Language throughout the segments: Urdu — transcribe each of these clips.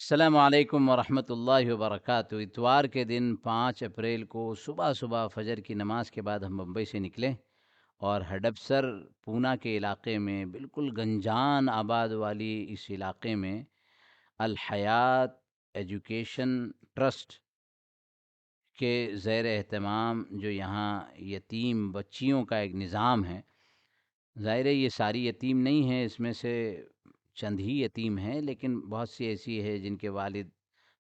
السلام علیکم ورحمۃ اللہ وبرکاتہ۔ اتوار کے دن 5 اپریل کو صبح صبح فجر کی نماز کے بعد ہم بمبئی سے نکلے اور ہڈپسر پونا کے علاقے میں، بالکل گنجان آباد والی اس علاقے میں، الحیات ایجوکیشن ٹرسٹ کے زیر اہتمام جو یہاں یتیم بچیوں کا ایک نظام ہے۔ ظاہر ہے یہ ساری یتیم نہیں ہیں، اس میں سے چند ہی یتیم ہیں، لیکن بہت سی ایسی ہے جن کے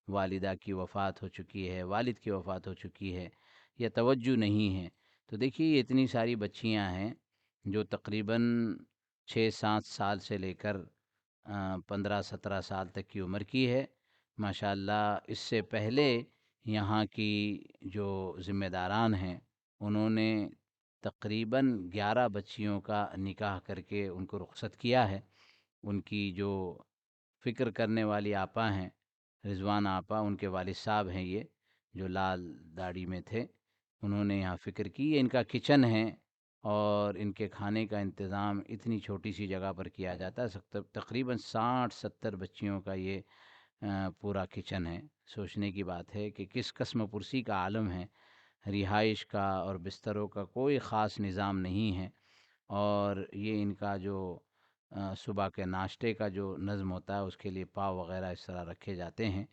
والدہ کی وفات ہو چکی ہے، والد کی وفات ہو چکی ہے، یا توجہ نہیں ہے۔ تو دیکھیے یہ اتنی ساری بچیاں ہیں جو تقریباً 6-7 سال سے لے کر 15-17 سال تک کی عمر کی ہے۔ ماشاء اللہ اس سے پہلے یہاں کی جو ذمہ داران ہیں انہوں نے تقریباً 11 بچیوں کا نکاح کر کے ان کو رخصت کیا ہے۔ ان کی جو فکر کرنے والی آپا ہیں، رضوان آپا، ان کے والد صاحب ہیں، یہ جو لال داڑھی میں تھے، انہوں نے یہاں فکر کی۔ یہ ان کا کچن ہے اور ان کے کھانے کا انتظام اتنی چھوٹی سی جگہ پر کیا جاتا ہے۔ تقریباً 60-70 بچیوں کا یہ پورا کچن ہے۔ سوچنے کی بات ہے کہ کس قسم پرسی کا عالم ہے۔ رہائش کا اور بستروں کا کوئی خاص نظام نہیں ہے، اور یہ ان کا جو صبح کے ناشتے کا جو نظم ہوتا ہے اس کے لیے پاؤ وغیرہ اس طرح رکھے جاتے ہیں،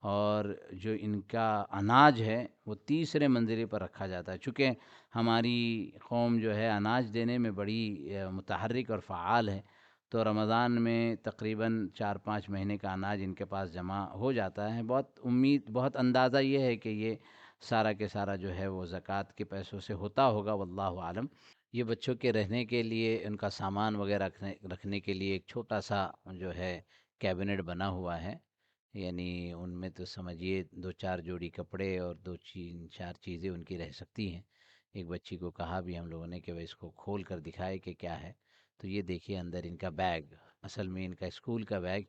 اور جو ان کا اناج ہے وہ تیسرے منزلے پر رکھا جاتا ہے۔ چونکہ ہماری قوم جو ہے اناج دینے میں بڑی متحرک اور فعال ہے، تو رمضان میں تقریباً 4-5 مہینے کا اناج ان کے پاس جمع ہو جاتا ہے۔ بہت اندازہ یہ ہے کہ یہ سارا کے سارا جو ہے وہ زکوٰۃ کے پیسوں سے ہوتا ہوگا، واللہ عالم۔ یہ بچوں کے رہنے کے لیے، ان کا سامان وغیرہ رکھنے کے لیے ایک چھوٹا سا جو ہے کیبنٹ بنا ہوا ہے، یعنی ان میں تو سمجھیے 2-4 جوڑی کپڑے اور 2-4 چیزیں ان کی رہ سکتی ہیں۔ ایک بچی کو کہا بھی ہم لوگوں نے کہ وہ اس کو کھول کر دکھائے کہ کیا ہے، تو یہ دیکھیے اندر ان کا بیگ، اصل میں ان کا اسکول کا بیگ،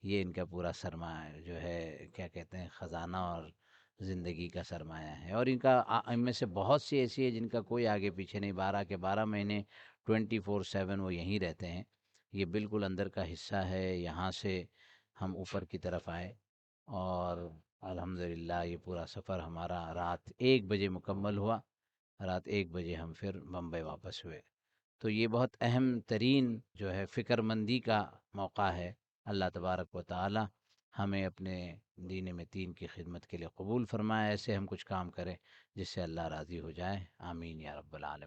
یہ ان کا پورا سرمایہ جو ہے، کیا کہتے ہیں، خزانہ اور زندگی کا سرمایہ ہے۔ اور ان میں سے بہت سی ایسی ہے جن کا کوئی آگے پیچھے نہیں، 12 کے 12 مہینے 24/7 وہ یہیں رہتے ہیں۔ یہ بالکل اندر کا حصہ ہے۔ یہاں سے ہم اوپر کی طرف آئے اور الحمدللہ یہ پورا سفر ہمارا رات 1 بجے مکمل ہوا۔ رات 1 بجے ہم پھر بمبئی واپس ہوئے۔ تو یہ بہت اہم ترین جو ہے فکر مندی کا موقع ہے۔ اللہ تبارک و تعالی ہمیں اپنے دین متین کی خدمت کے لیے قبول فرمائے، ایسے ہم کچھ کام کریں جس سے اللہ راضی ہو جائے۔ آمین یا رب العالمین۔